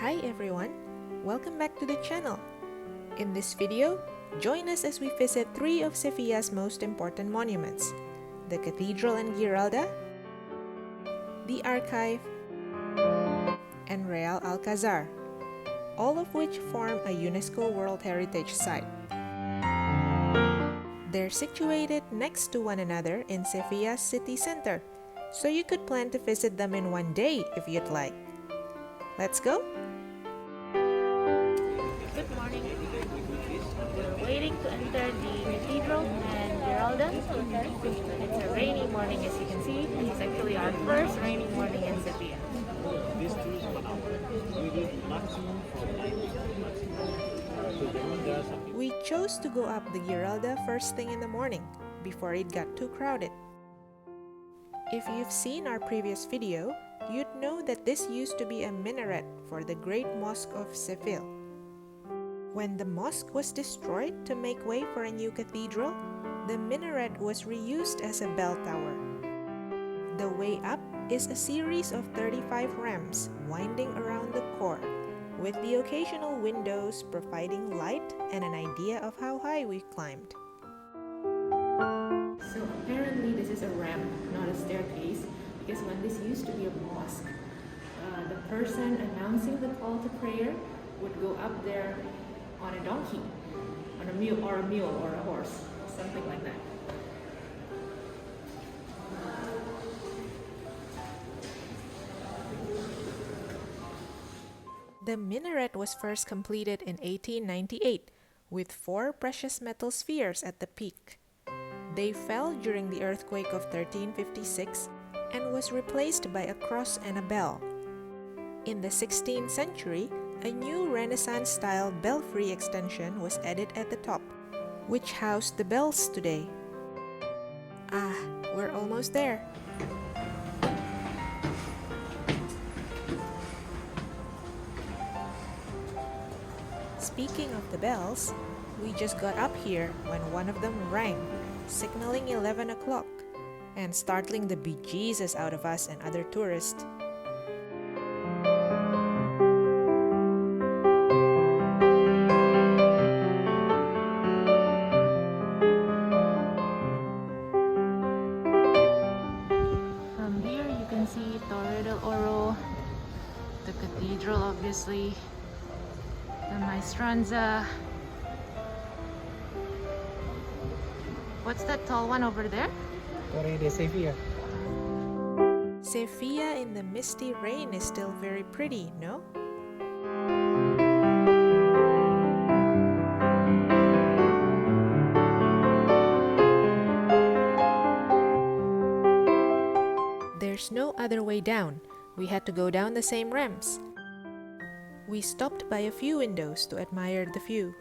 Hi everyone, welcome back to the channel. In this video, join us as we visit three of Sevilla's most important monuments: the Cathedral and Giralda, the Archive, and Real Alcazar, all of which form a UNESCO World Heritage Site. They're situated next to one another in Sevilla's city center, so you could plan to visit them in one day if you'd like. Let's go! Good morning. We're waiting to enter the Cathedral and Giralda. It's a rainy morning, as you can see. It's actually our first rainy morning in Sevilla. We chose to go up the Giralda first thing in the morning, before it got too crowded. If you've seen our previous video, you'd know that this used to be a minaret for the Great Mosque of Seville. When the mosque was destroyed to make way for a new cathedral, the minaret was reused as a bell tower. The way up is a series of 35 ramps winding around the core, with the occasional windows providing light and an idea of how high we've climbed. So apparently this is a ramp, not a staircase, because when this used to be a mosque, the person announcing the call to prayer would go up there on a donkey, on a mule or a horse, something like that. The minaret was first completed in 1898 with 4 precious metal spheres at the peak. They fell during the earthquake of 1356 and was replaced by a cross and a bell. In the 16th century, a new Renaissance-style belfry extension was added at the top, which housed the bells today. We're almost there. Speaking of the bells, we just got up here when one of them rang, signaling 11 o'clock, and startling the bejesus out of us and other tourists. From here you can see Torre del Oro, the cathedral obviously, the Maestranza. What's that tall one over there? Torre de Sevilla. Sevilla in the misty rain is still very pretty, no? There's no other way down. We had to go down the same ramps. We stopped by a few windows to admire the view.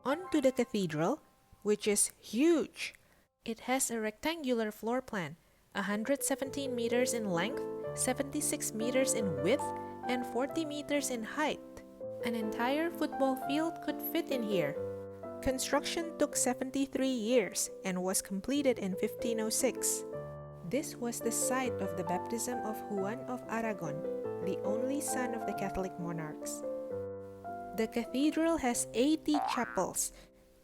On to the cathedral, which is huge. It has a rectangular floor plan, 117 meters in length, 76 meters in width, and 40 meters in height. An entire football field could fit in here. Construction took 73 years and was completed in 1506. This was the site of the baptism of Juan of Aragon, the only son of the Catholic monarchs. The cathedral has 80 chapels,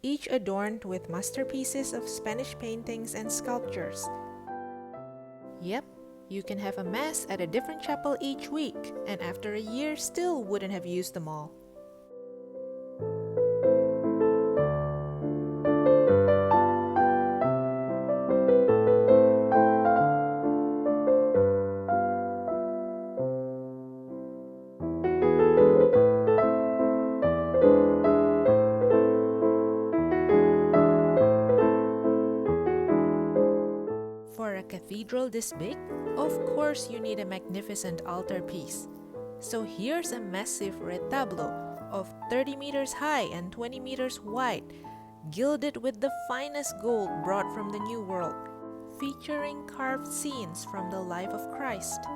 each adorned with masterpieces of Spanish paintings and sculptures. Yep, you can have a mass at a different chapel each week, and after a year still wouldn't have used them all. For a cathedral this big, of course you need a magnificent altarpiece. So here's a massive retablo of 30 meters high and 20 meters wide, gilded with the finest gold brought from the New World, featuring carved scenes from the life of Christ.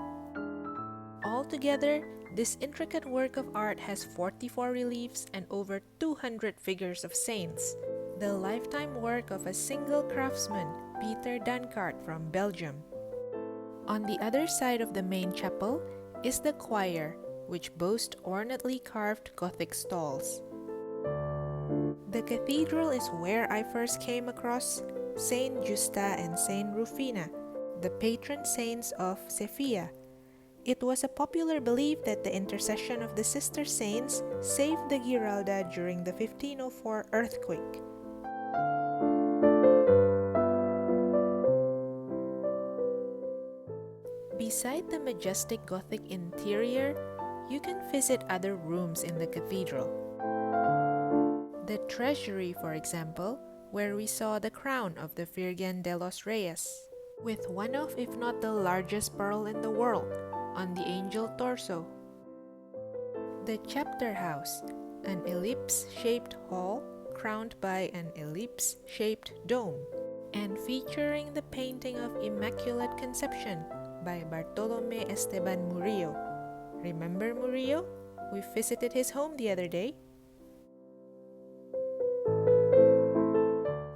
Altogether, this intricate work of art has 44 reliefs and over 200 figures of saints, the lifetime work of a single craftsman, Peter Dankart from Belgium. On the other side of the main chapel is the choir, which boasts ornately carved Gothic stalls. The cathedral is where I first came across Saint Justa and Saint Rufina, the patron saints of Sevilla. It was a popular belief that the intercession of the sister saints saved the Giralda during the 1504 earthquake. Beside the majestic Gothic interior, you can visit other rooms in the cathedral. The treasury, for example, where we saw the crown of the Virgen de los Reyes, with one of, if not the largest pearl in the world, on the angel torso. The chapter house, an ellipse-shaped hall crowned by an ellipse-shaped dome, and featuring the painting of Immaculate Conception by Bartolome Esteban Murillo. Remember Murillo? We visited his home the other day.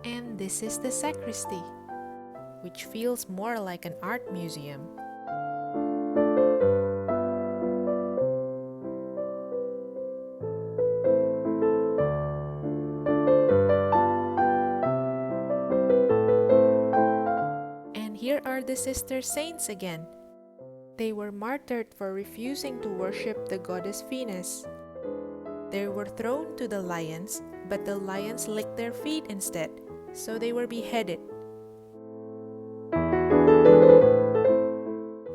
And this is the sacristy, which feels more like an art museum. And here are the sister saints again. They were martyred for refusing to worship the goddess Venus. They were thrown to the lions, but the lions licked their feet instead, so they were beheaded.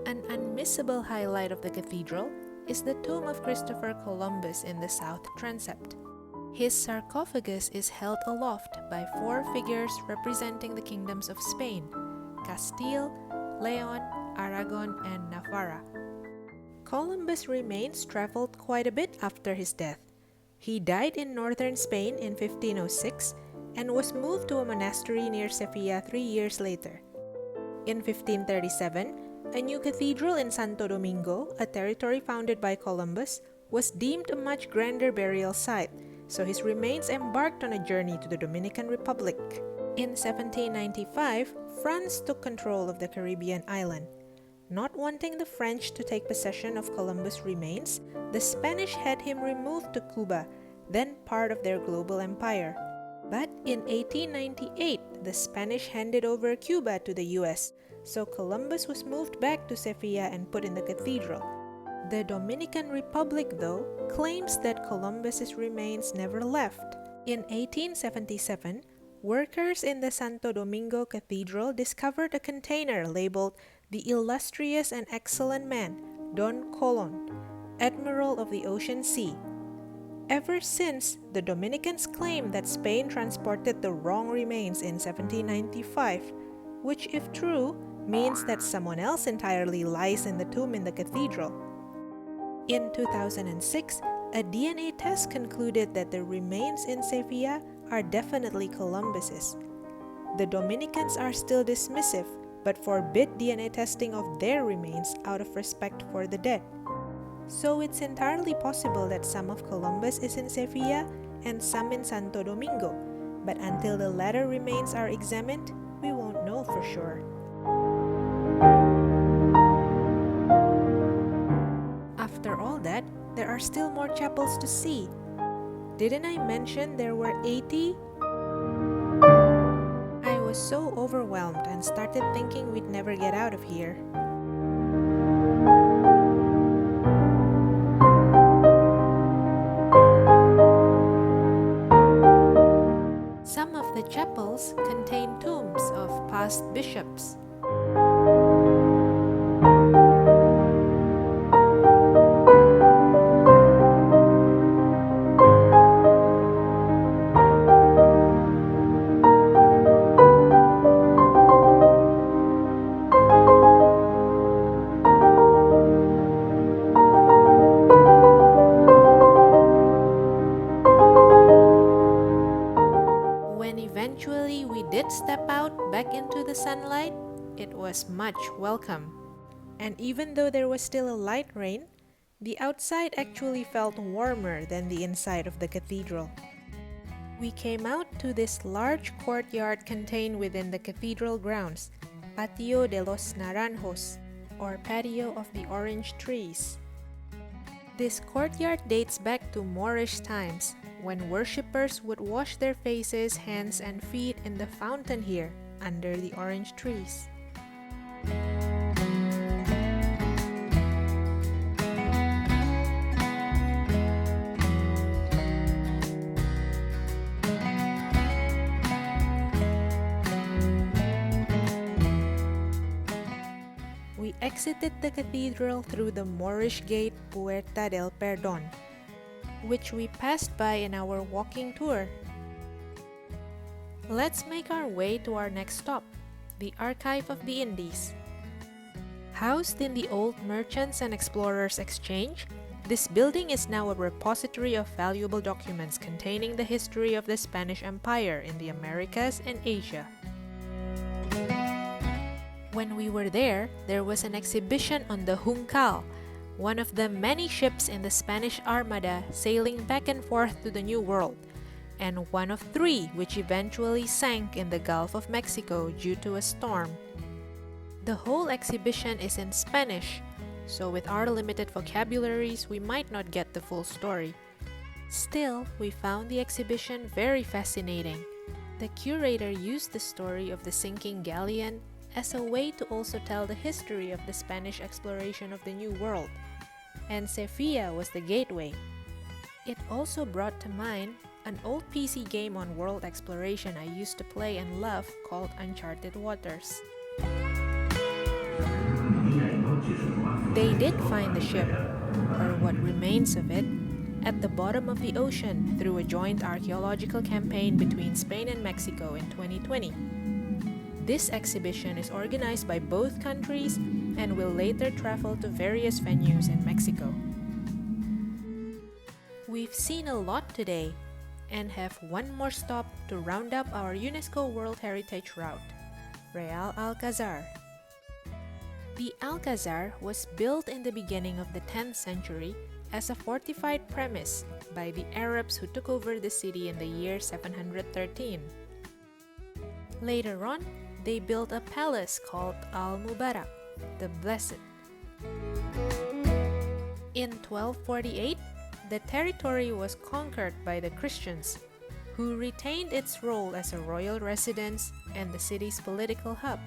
An unmissable highlight of the cathedral is the tomb of Christopher Columbus in the south transept. His sarcophagus is held aloft by 4 figures representing the kingdoms of Spain, Castile, Leon, Aragon, and Navarra. Columbus' remains traveled quite a bit after his death. He died in northern Spain in 1506 and was moved to a monastery near Sevilla 3 years later. In 1537, a new cathedral in Santo Domingo, a territory founded by Columbus, was deemed a much grander burial site, so his remains embarked on a journey to the Dominican Republic. In 1795, France took control of the Caribbean island. Not wanting the French to take possession of Columbus' remains, the Spanish had him removed to Cuba, then part of their global empire. But in 1898, the Spanish handed over Cuba to the US, so Columbus was moved back to Sevilla and put in the cathedral. The Dominican Republic, though, claims that Columbus's remains never left. In 1877, workers in the Santo Domingo Cathedral discovered a container labeled "The Illustrious and Excellent Man, Don Colon, Admiral of the Ocean Sea." Ever since, the Dominicans claim that Spain transported the wrong remains in 1795, which, if true, means that someone else entirely lies in the tomb in the cathedral. In 2006, a DNA test concluded that the remains in Sevilla are definitely Columbus's. The Dominicans are still dismissive, but forbid DNA testing of their remains out of respect for the dead. So it's entirely possible that some of Columbus is in Sevilla and some in Santo Domingo, but until the latter remains are examined, we won't know for sure. After all that, there are still more chapels to see. Didn't I mention there were 80? I was so overwhelmed and started thinking we'd never get out of here. Some of the chapels contain tombs of past bishops. When eventually we did step out back into the sunlight, was much welcome. And even though there was still a light rain, the outside actually felt warmer than the inside of the cathedral. We came out to this large courtyard contained within the cathedral grounds, Patio de los Naranjos, or Patio of the Orange Trees. This courtyard dates back to Moorish times, when worshippers would wash their faces, hands, and feet in the fountain here, under the orange trees. We exited the cathedral through the Moorish gate Puerta del Perdón, which we passed by in our walking tour. Let's make our way to our next stop, the Archive of the Indies. Housed in the old Merchants and Explorers Exchange, this building is now a repository of valuable documents containing the history of the Spanish Empire in the Americas and Asia. When we were there was an exhibition on the Juncal, one of the many ships in the Spanish Armada sailing back and forth to the New World, and one of 3 which eventually sank in the Gulf of Mexico due to a storm. The whole exhibition is in Spanish, so with our limited vocabularies, we might not get the full story. Still, we found the exhibition very fascinating. The curator used the story of the sinking galleon as a way to also tell the history of the Spanish exploration of the New World, and Sevilla was the gateway. It also brought to mind an old PC game on world exploration I used to play and love called Uncharted Waters. They did find the ship, or what remains of it, at the bottom of the ocean through a joint archaeological campaign between Spain and Mexico in 2020. This exhibition is organized by both countries and will later travel to various venues in Mexico. We've seen a lot today and have one more stop to round up our UNESCO World Heritage route, Real Alcazar. The Alcazar was built in the beginning of the 10th century as a fortified premise by the Arabs who took over the city in the year 713. Later on, they built a palace called Al-Mubarak, the Blessed. In 1248, the territory was conquered by the Christians, who retained its role as a royal residence and the city's political hub.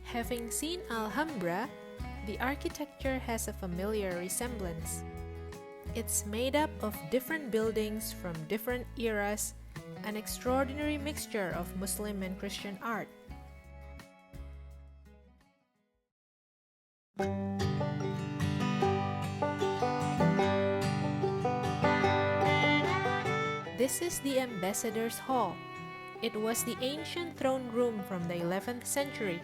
Having seen Alhambra, the architecture has a familiar resemblance. It's made up of different buildings from different eras, an extraordinary mixture of Muslim and Christian art. This is the Ambassador's Hall. It was the ancient throne room from the 11th century.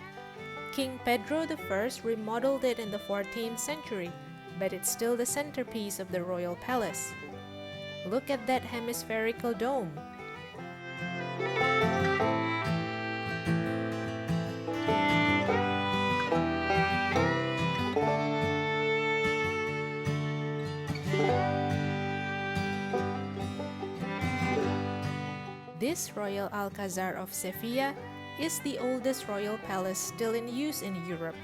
King Pedro I remodeled it in the 14th century, but it's still the centerpiece of the royal palace. Look at that hemispherical dome. This Royal Alcazar of Sevilla is the oldest royal palace still in use in Europe.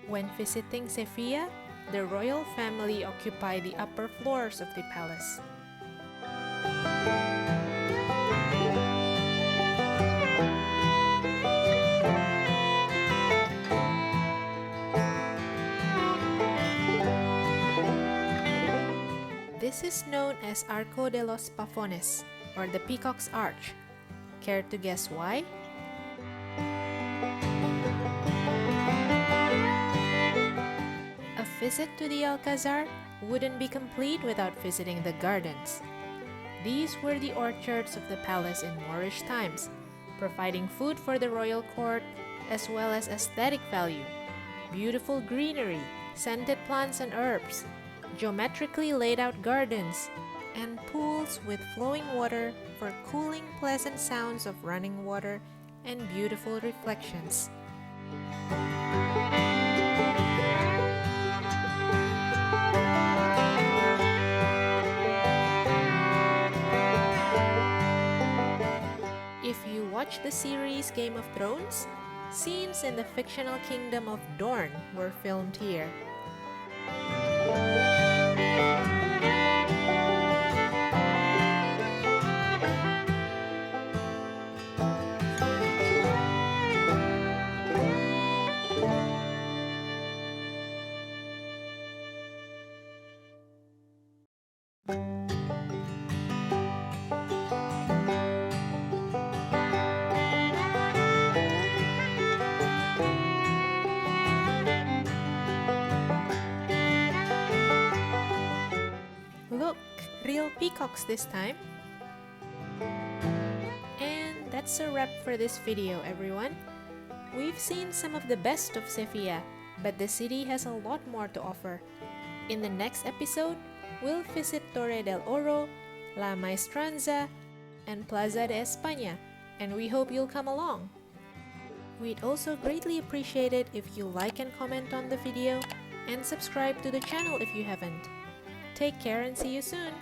When visiting Sevilla, the royal family occupy the upper floors of the palace. This is known as Arco de los Pafones, or the Peacock's Arch. Care to guess why? A visit to the Alcazar wouldn't be complete without visiting the gardens. These were the orchards of the palace in Moorish times, providing food for the royal court as well as aesthetic value. Beautiful greenery, scented plants and herbs, geometrically laid out gardens, and pools with flowing water for cooling, pleasant sounds of running water and beautiful reflections. If you watch the series Game of Thrones, scenes in the fictional kingdom of Dorne were filmed here. Look, real peacocks this time. And that's a wrap for this video, everyone. We've seen some of the best of Sevilla, but the city has a lot more to offer. In the next episode, we'll visit Torre del Oro, La Maestranza, and Plaza de España, and we hope you'll come along. We'd also greatly appreciate it if you like and comment on the video, and subscribe to the channel if you haven't. Take care and see you soon!